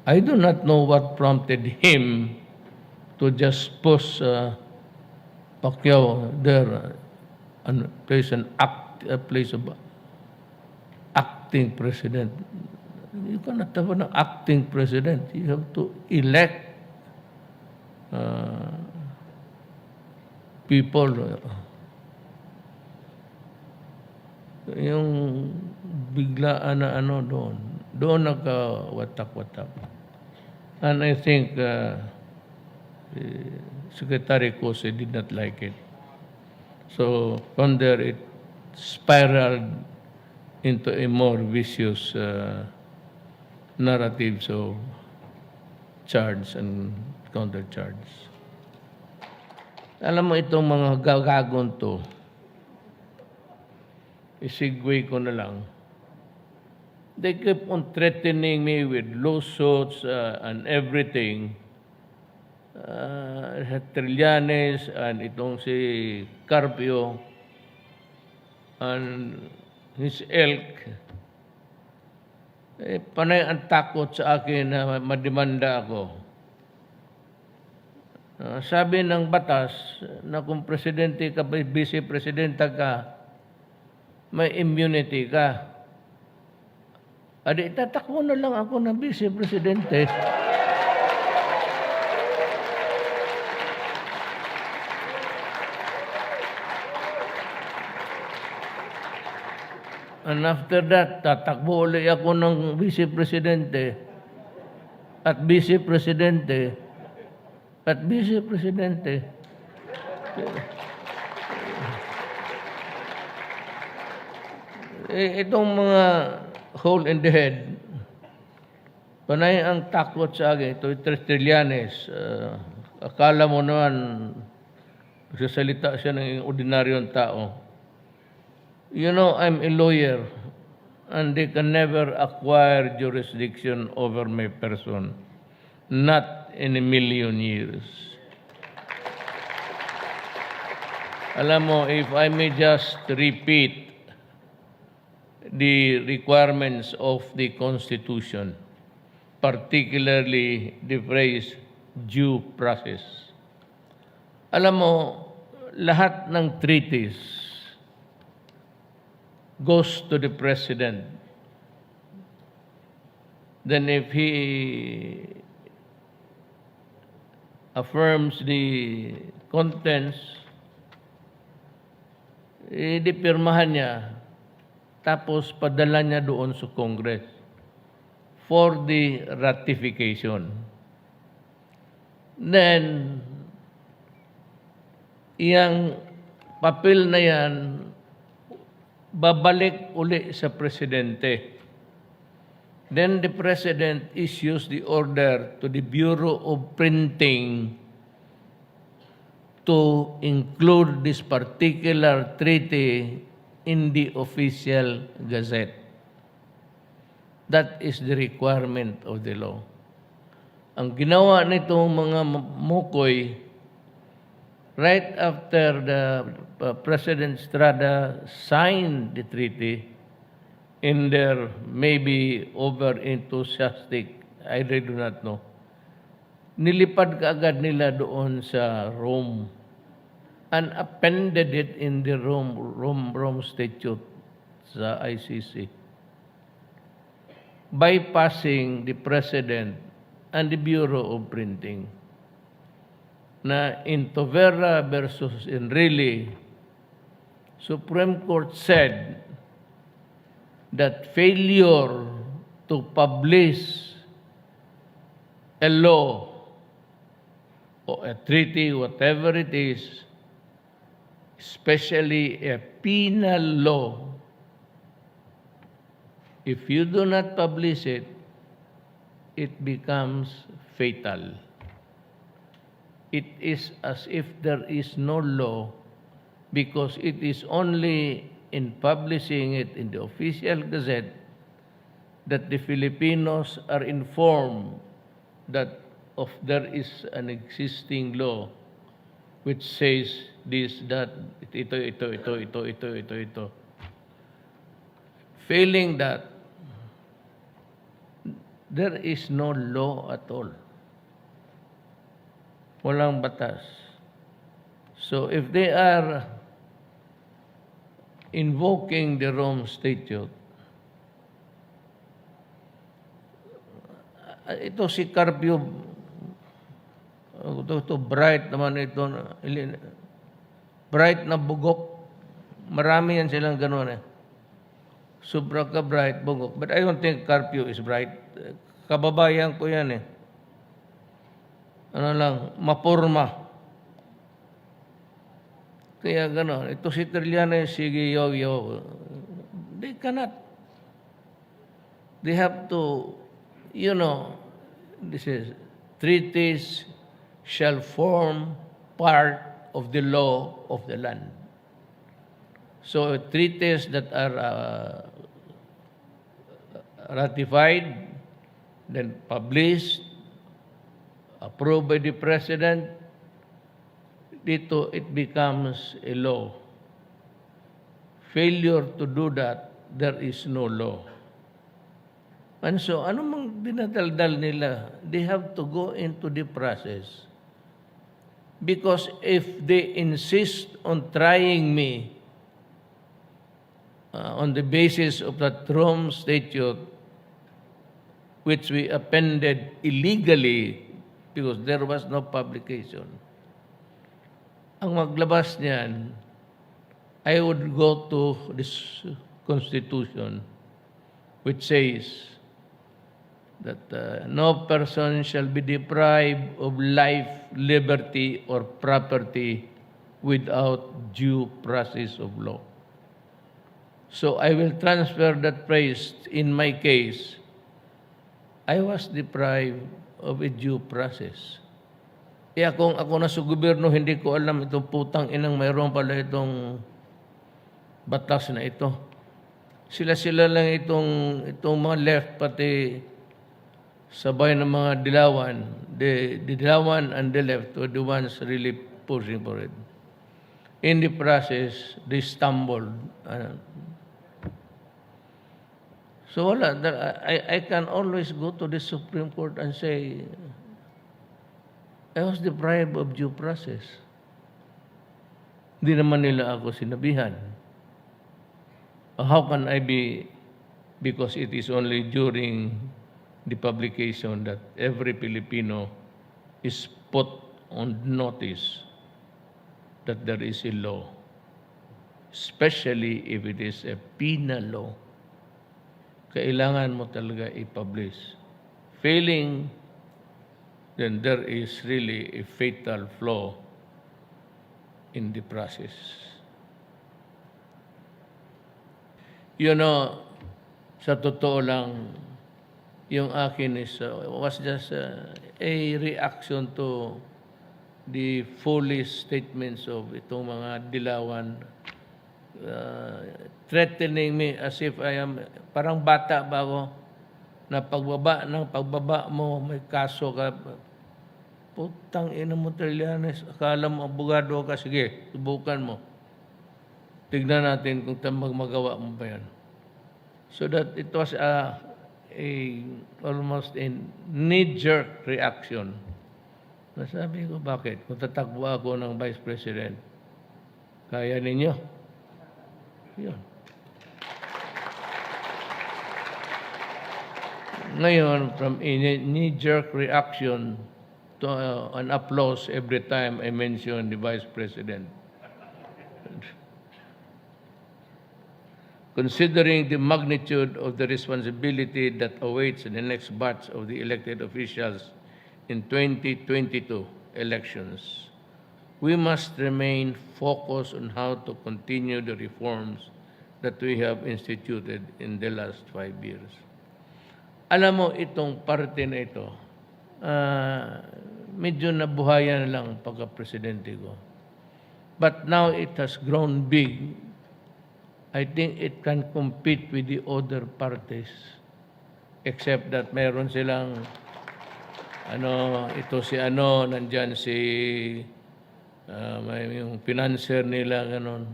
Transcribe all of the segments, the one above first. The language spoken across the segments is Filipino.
I do not know what prompted him to just push Pacquiao there and place a place of acting president. You cannot have an acting president. You have to elect people. Yung biglaan na ano doon nagka-watak-watak. And I think Secretary Kose did not like it. So from there it spiraled into a more vicious narratives of charge and counter-charge. Alam mo itong mga gagagon to, isigway ko na lang. They keep on threatening me with lawsuits and everything. Trelianes and itong si Carpio and his ilk. Panay ang takot sa akin na mademanda ako. Sabi ng batas na kung presidente ka, vice-presidenta ka, may immunity ka. Adi, tatakbo na lang ako ng vice-presidente. And after that, tatakbo ulit ako ng vice-presidente at vice-presidente at vice-presidente. Itong mga hole in the head, panay ang takot sa akin. Ito Trelianes. Akala mo naman, magsasalita siya ng ordinaryong tao. You know, I'm a lawyer, and they can never acquire jurisdiction over my person. Not in a million years. Alam mo, if I may just repeat the requirements of the Constitution, particularly the phrase due process. Alam mo, lahat ng treaties goes to the President. Then if he affirms the contents, dipirmahan niya, tapos padala niya doon sa Congress for the ratification. Then, iyang papel na yan, babalik uli sa Presidente. Then the President issues the order to the Bureau of Printing to include this particular treaty in the official gazette. That is the requirement of the law. Ang ginawa nitong mga mukoy, right after the President Estrada signed the treaty, in their maybe over-enthusiastic, I really do not know, nilipad kaagad nila doon sa Rome and appended it in the Rome Statute sa ICC, bypassing the President and the Bureau of Printing. Na in Tovera versus Enrile, Supreme Court said that failure to publish a law or a treaty, whatever it is, especially a penal law, if you do not publish it, it becomes fatal. It is as if there is no law because it is only in publishing it in the official gazette that the Filipinos are informed that there is an existing law which says this, that, ito. Failing that, there is no law at all. Walang batas. So if they are invoking the Rome Statute, ito si Carpio, ito bright naman ito, bright na bugok. Marami yan silang gano'n eh. Sobra ka bright, bugok. But I don't think Carpio is bright. Kababayan ko yan eh. Ano lang, mapurma. Kaya gano'n. Ito si Trelianes, sige, yo. They cannot. They have to, this is, treaties shall form part of the law of the land. So treaties that are ratified, then published, approved by the President, dito it becomes a law. Failure to do that, there is no law. And so, ano mang dinadaldal nila, they have to go into the process. Because if they insist on trying me on the basis of that Rome Statute, which we appended illegally because there was no publication, ang maglabas niyan, I would go to this Constitution which says that no person shall be deprived of life, liberty, or property without due process of law. So I will transfer that phrase in my case. I was deprived of a due process. Kaya kung ako na sa gobyerno, hindi ko alam itong putang inang mayroon pala itong batas na ito. Sila-sila lang itong mga left, pati sabay ng mga dilawan. The dilawan and the left were the ones really pushing for it. In the process, they stumbled. So wala. I can always go to the Supreme Court and say, I was deprived of due process. Hindi naman nila ako sinabihan. How can I be, because it is only during the publication that every Filipino is put on notice that there is a law, especially if it is a penal law. Kailangan mo talaga i-publish. Failing, then there is really a fatal flaw in the process. Sa totoo lang, yung akin was just a reaction to the foolish statements of itong mga dilawan, threatening me as if I am, parang bata ba ako, na pagbaba mo, may kaso ka. Putang ina mo, Trelianes, akala mo abogado ka, sige, subukan mo. Tignan natin kung magawa mo ba yan. So that it was almost a knee-jerk reaction. Nasabi ko, bakit? Kung tatakbo ako ng Vice President, kaya ninyo? Yun. Ngayon, from a knee-jerk reaction to an applause every time I mention the Vice President. Considering the magnitude of the responsibility that awaits the next batch of the elected officials in 2022 elections, we must remain focused on how to continue the reforms that we have instituted in the last 5 years. Alam mo, itong parte na ito, medyo nabuhayan lang pagka-presidente ko. But now it has grown big. I think it can compete with the other parties, except that meron silang, nandyan si, may yung financer nila, ganon.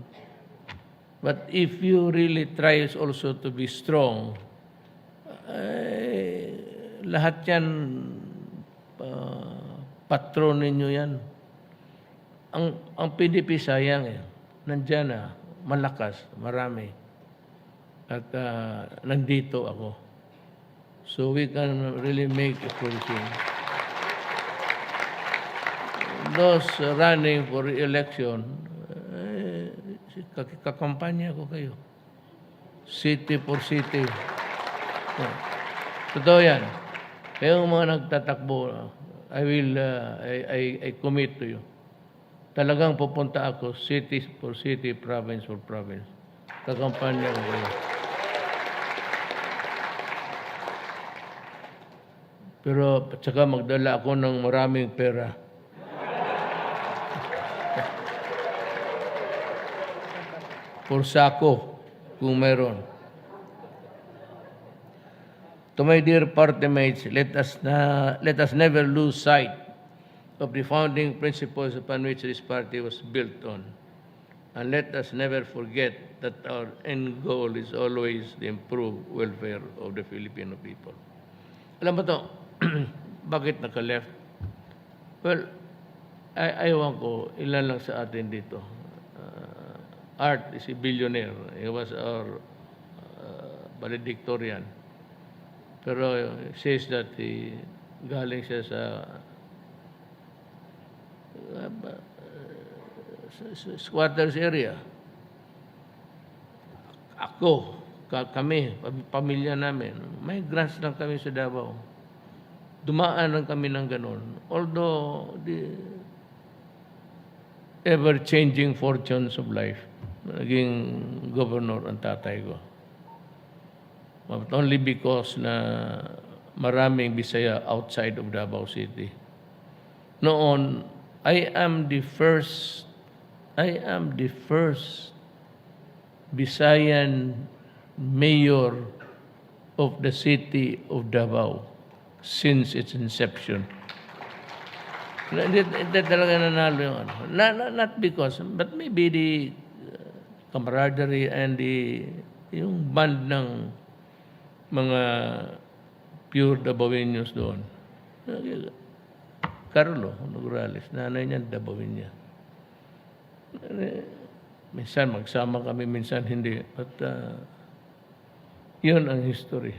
But if you really try also to be strong, lahat yan, patron ninyo yan. Ang PDP sayang eh. Nandiyan na, malakas, marami. At nandito ako. So we can really make a position. Those running for election, kakampanya ko kayo. City for city. Totoo yan. Kaya yung mga nagtatakbo, I commit to you. Talagang pupunta ako city for city, province for province. Kakampanya ko kayo. Pero tsaka magdala ako ng maraming pera. For sako, kung meron. To my dear party mates, let us never lose sight of the founding principles upon which this party was built on. And let us never forget that our end goal is always the improved welfare of the Filipino people. Alam mo to, bakit naka-left? Well, ayaw ko, ilan lang sa atin dito. Art is a billionaire. He was our valedictorian. Pero says that galing siya sa squatters area. Ako, kami, pamilya namin, may grants lang kami sa Davao. Dumaan lang kami ng ganun. Although the ever-changing fortunes of life, naging governor ang tatay ko. But only because na maraming Bisaya outside of Davao City. Noon, I am the first Bisayan mayor of the city of Davao since its inception. Hindi talaga nanalo yung ano. Not because, but maybe the camaraderie and yung band ng mga pure Davaoenos doon. Carlo Nograles, nanay niya, Davaoen niya. Minsan magsama kami, minsan hindi. But yun ang history.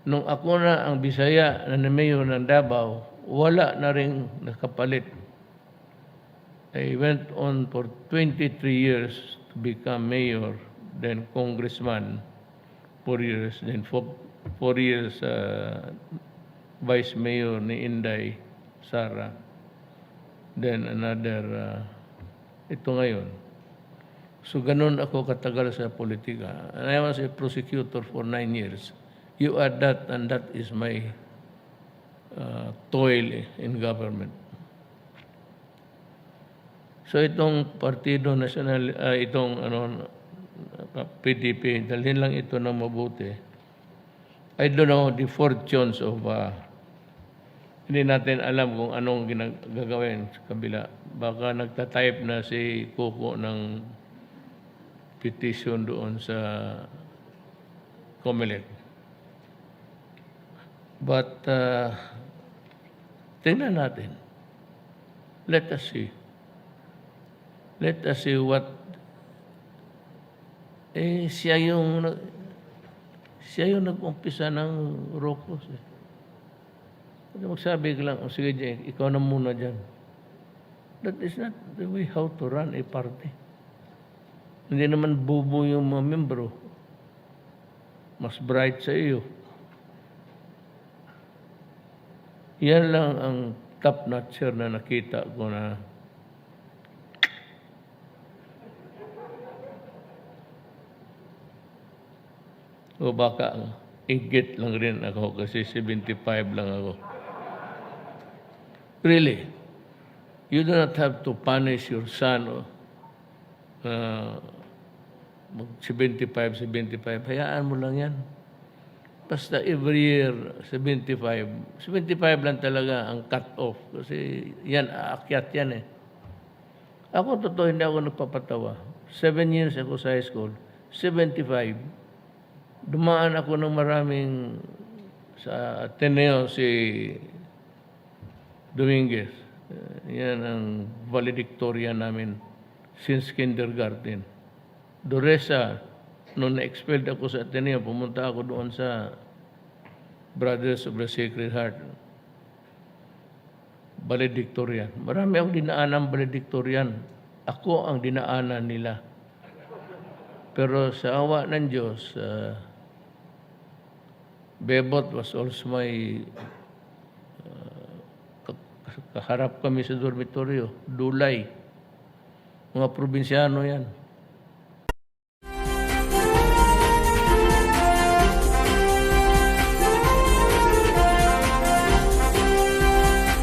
Nung ako na ang Bisaya na mayor ng Davao, wala na rin nakapalit. I went on for 23 years to become mayor, then congressman, 4 years, then 4 years vice mayor ni Inday Sara, then another, ito ngayon. So ganun ako katagal sa politika. And I was a prosecutor for 9 years. You add that, and that is my toil in government. So itong Partido Nacional, itong PDP, dalhin lang ito na mabuti. I don't know the fortunes of, hindi natin alam kung anong gagawin sa kabila. Baka nagtatype na si Kuko ng petition doon sa COMELEC. But, tingnan natin. Let us see. Let us see what siya yung nag-umpisa ng Rocos. Magsabi ka lang, sige Jay, ikaw na muna dyan. That is not the way how to run a party. Hindi naman bubo yung mga membro. Mas bright sa iyo. Yan lang ang top-notcher na nakita ko na o baka igit lang rin ako kasi 75 lang ako. Really, you do not have to punish your son mag 75. Hayaan mo lang yan. Basta every year, 75 lang talaga ang cut-off. Kasi yan, aakyat yan eh. Ako, totoo, hindi ako nagpapatawa. 7 years ako sa high school, 75. Dumaan ako ng maraming sa Ateneo si Dominguez. Yan ang valedictorian namin since kindergarten. Duresa, nung na-expelled ako sa Ateneo, pumunta ako doon sa Brothers of the Sacred Heart. Valedictorian. Marami akong dinaanan valedictorian. Ako ang dinaanan nila. Pero sa awa ng Diyos, Bebot was also my kaharap kami sa dormitoryo. Dulay. Mga probinsyano yan.